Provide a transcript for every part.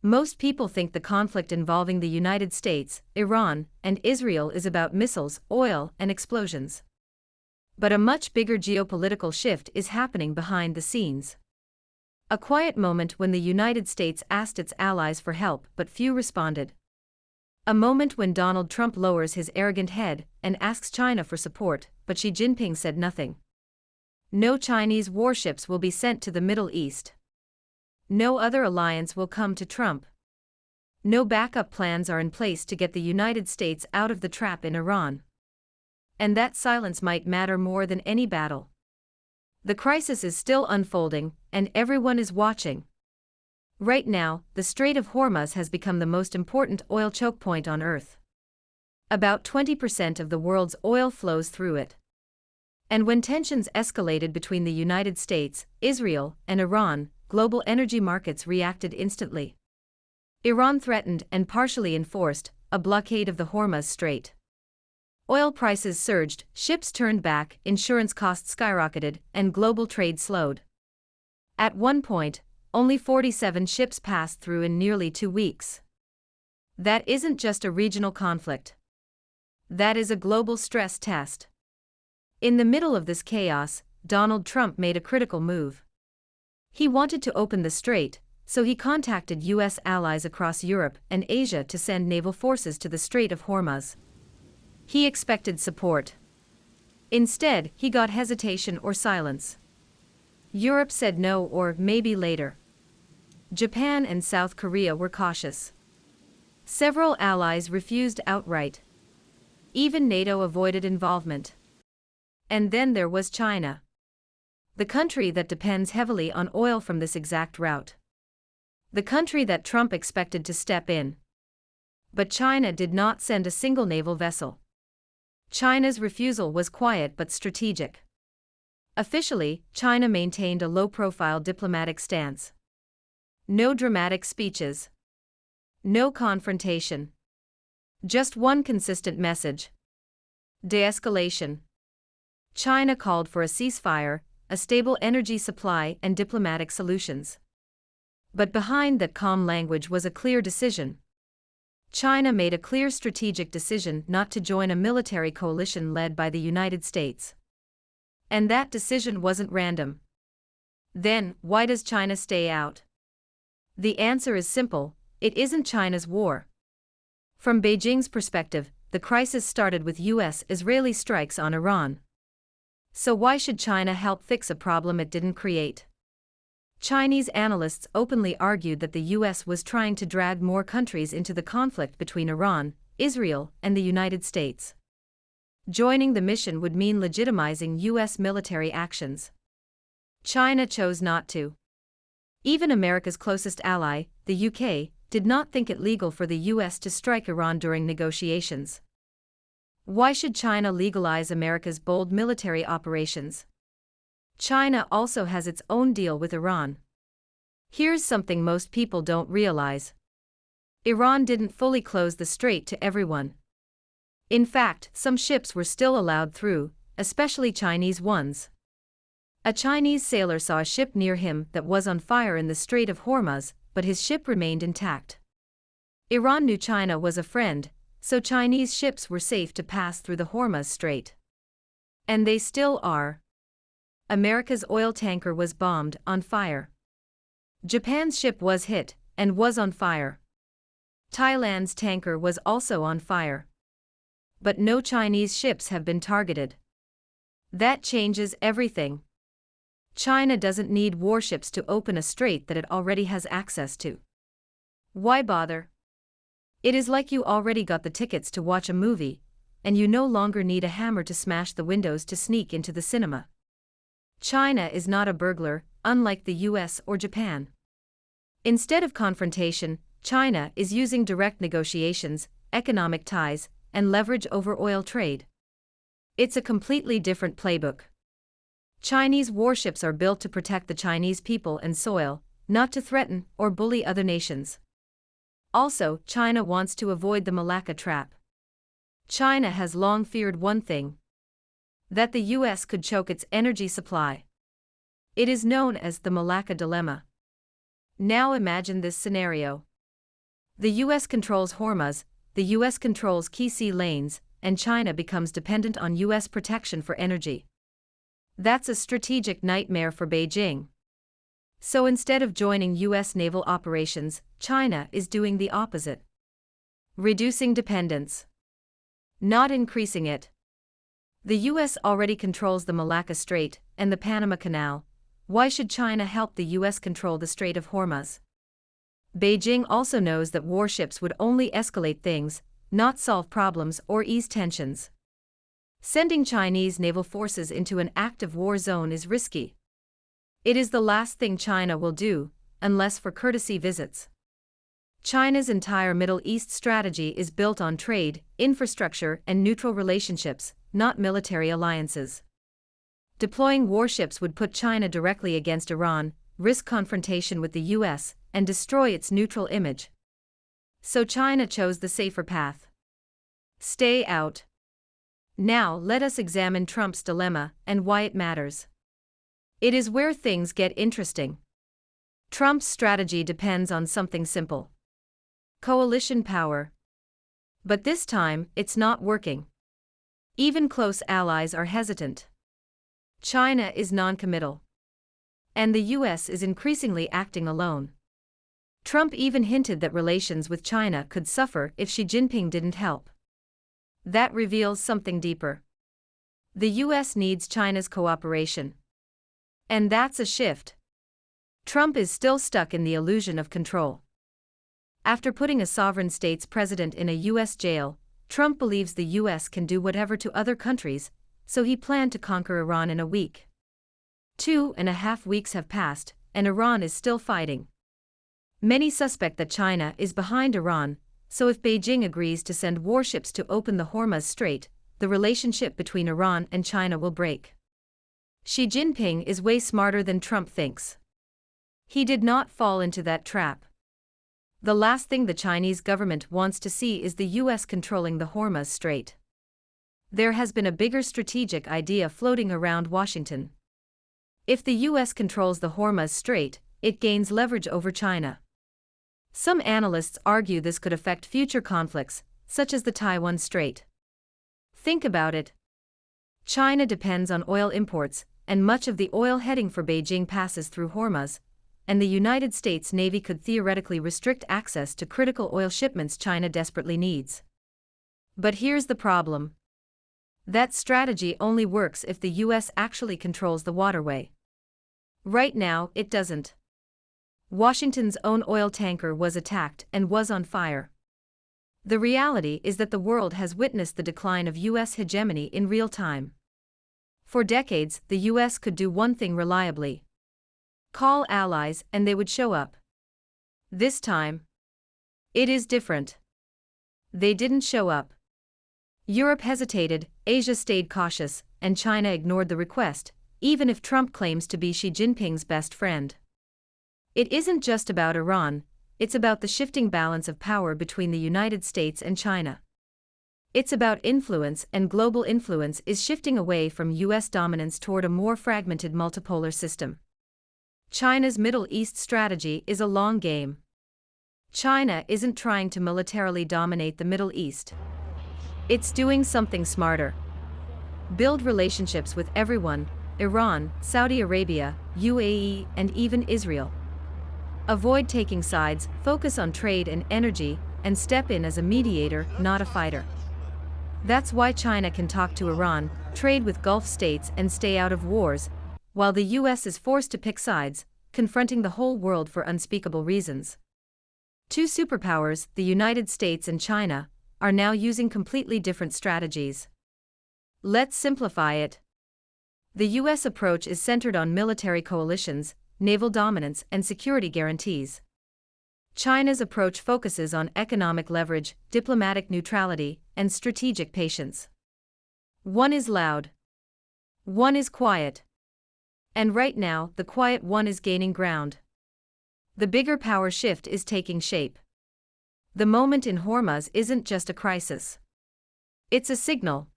Most people think the conflict involving the United States, Iran, and Israel is about missiles, oil, and explosions. But a much bigger geopolitical shift is happening behind the scenes. A quiet moment when the United States asked its allies for help but few responded. A moment when Donald Trump lowers his arrogant head and asks China for support, but Xi Jinping said nothing. No Chinese warships will be sent to the Middle East. No other alliance will come to Trump. No backup plans are in place to get the United States out of the trap in Iran. And that silence might matter more than any battle. The crisis is still unfolding, and everyone is watching. Right now, the Strait of Hormuz has become the most important oil choke point on Earth. About 20% of the world's oil flows through it. And when tensions escalated between the United States, Israel, and Iran, global energy markets reacted instantly. Iran threatened and partially enforced a blockade of the Hormuz Strait. Oil prices surged, ships turned back, insurance costs skyrocketed, and global trade slowed. At one point, only 47 ships passed through in nearly 2 weeks. That isn't just a regional conflict. That is a global stress test. In the middle of this chaos, Donald Trump made a critical move. He wanted to open the strait, so he contacted U.S. allies across Europe and Asia to send naval forces to the Strait of Hormuz. He expected support. Instead, he got hesitation or silence. Europe said no or maybe later. Japan and South Korea were cautious. Several allies refused outright. Even NATO avoided involvement. And then there was China. The country that depends heavily on oil from this exact route. The country that Trump expected to step in. But China did not send a single naval vessel. China's refusal was quiet but strategic. Officially, China maintained a low-profile diplomatic stance. No dramatic speeches. No confrontation. Just one consistent message. De-escalation. China called for a ceasefire, a stable energy supply and diplomatic solutions. But behind that calm language was a clear decision. China made a clear strategic decision not to join a military coalition led by the United States. And that decision wasn't random. Then, why does China stay out? The answer is simple: it isn't China's war. From Beijing's perspective, the crisis started with US-Israeli strikes on Iran. So why should China help fix a problem it didn't create? Chinese analysts openly argued that the US was trying to drag more countries into the conflict between Iran, Israel, and the United States. Joining the mission would mean legitimizing US military actions. China chose not to. Even America's closest ally, the UK, did not think it legal for the US to strike Iran during negotiations. Why should China legalize America's bold military operations? China also has its own deal with Iran. Here's something most people don't realize. Iran didn't fully close the strait to everyone. In fact, some ships were still allowed through, especially Chinese ones. A Chinese sailor saw a ship near him that was on fire in the Strait of Hormuz, but his ship remained intact. Iran knew China was a friend, so Chinese ships were safe to pass through the Hormuz Strait. And they still are. America's oil tanker was bombed, on fire. Japan's ship was hit, and was on fire. Thailand's tanker was also on fire. But no Chinese ships have been targeted. That changes everything. China doesn't need warships to open a strait that it already has access to. Why bother? It is like you already got the tickets to watch a movie, and you no longer need a hammer to smash the windows to sneak into the cinema. China is not a burglar, unlike the US or Japan. Instead of confrontation, China is using direct negotiations, economic ties, and leverage over oil trade. It's a completely different playbook. Chinese warships are built to protect the Chinese people and soil, not to threaten or bully other nations. Also, China wants to avoid the Malacca trap. China has long feared one thing: that the US could choke its energy supply. It is known as the Malacca dilemma. Now imagine this scenario. The US controls Hormuz, the US controls key sea lanes, and China becomes dependent on US protection for energy. That's a strategic nightmare for Beijing. So instead of joining US naval operations, China is doing the opposite. Reducing dependence, not increasing it. The US already controls the Malacca Strait and the Panama Canal. Why should China help the US control the Strait of Hormuz? Beijing also knows that warships would only escalate things, not solve problems or ease tensions. Sending Chinese naval forces into an active war zone is risky. It is the last thing China will do, unless for courtesy visits. China's entire Middle East strategy is built on trade, infrastructure, and neutral relationships, not military alliances. Deploying warships would put China directly against Iran, risk confrontation with the US, and destroy its neutral image. So China chose the safer path. Stay out. Now let us examine Trump's dilemma and why it matters. It is where things get interesting. Trump's strategy depends on something simple: coalition power. But this time, it's not working. Even close allies are hesitant. China is non-committal. And the US is increasingly acting alone. Trump even hinted that relations with China could suffer if Xi Jinping didn't help. That reveals something deeper. The US needs China's cooperation. And that's a shift. Trump is still stuck in the illusion of control. After putting a sovereign state's president in a US jail, Trump believes the US can do whatever to other countries, so he planned to conquer Iran in a week. 2.5 weeks have passed, and Iran is still fighting. Many suspect that China is behind Iran, so if Beijing agrees to send warships to open the Hormuz Strait, the relationship between Iran and China will break. Xi Jinping is way smarter than Trump thinks. He did not fall into that trap. The last thing the Chinese government wants to see is the US controlling the Hormuz Strait. There has been a bigger strategic idea floating around Washington. If the US controls the Hormuz Strait, it gains leverage over China. Some analysts argue this could affect future conflicts, such as the Taiwan Strait. Think about it. China depends on oil imports, and much of the oil heading for Beijing passes through Hormuz, and the United States Navy could theoretically restrict access to critical oil shipments China desperately needs. But here's the problem. That strategy only works if the US actually controls the waterway. Right now, it doesn't. Washington's own oil tanker was attacked and was on fire. The reality is that the world has witnessed the decline of US hegemony in real time. For decades, the US could do one thing reliably: call allies and they would show up. This time, it is different. They didn't show up. Europe hesitated, Asia stayed cautious, and China ignored the request, even if Trump claims to be Xi Jinping's best friend. It isn't just about Iran, it's about the shifting balance of power between the United States and China. It's about influence, and global influence is shifting away from US dominance toward a more fragmented multipolar system. China's Middle East strategy is a long game. China isn't trying to militarily dominate the Middle East. It's doing something smarter. Build relationships with everyone: Iran, Saudi Arabia, UAE, and even Israel. Avoid taking sides, focus on trade and energy, and step in as a mediator, not a fighter. That's why China can talk to Iran, trade with Gulf states, and stay out of wars, while the US is forced to pick sides, confronting the whole world for unspeakable reasons. Two superpowers, the United States and China, are now using completely different strategies. Let's simplify it. The US approach is centered on military coalitions, naval dominance, and security guarantees. China's approach focuses on economic leverage, diplomatic neutrality, and strategic patience. One is loud. One is quiet. And right now, the quiet one is gaining ground. The bigger power shift is taking shape. The moment in Hormuz isn't just a crisis. It's a signal.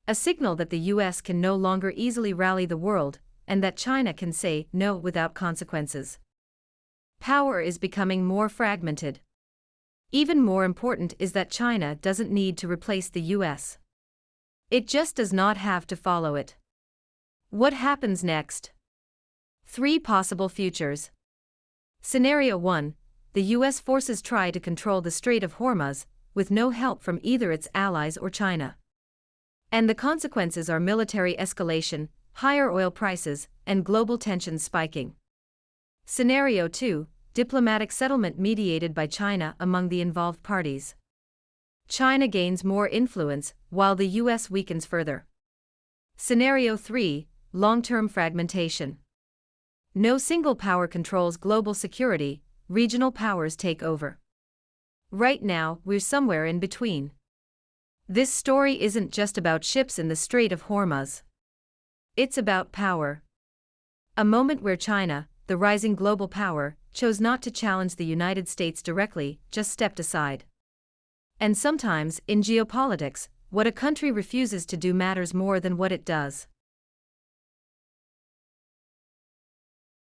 A signal that the US can no longer easily rally the world, and that China can say no without consequences. Power is becoming more fragmented. Even more important is that China doesn't need to replace the US. It just does not have to follow it. What happens next? 3 possible futures. Scenario 1. The US forces try to control the Strait of Hormuz, with no help from either its allies or China. And the consequences are military escalation, higher oil prices, and global tensions spiking. Scenario 2. Diplomatic settlement mediated by China among the involved parties. China gains more influence, while the US weakens further. Scenario 3. Long-term fragmentation. No single power controls global security, regional powers take over. Right now, we're somewhere in between. This story isn't just about ships in the Strait of Hormuz. It's about power. A moment where China, the rising global power, chose not to challenge the United States directly, just stepped aside. And sometimes, in geopolitics, what a country refuses to do matters more than what it does.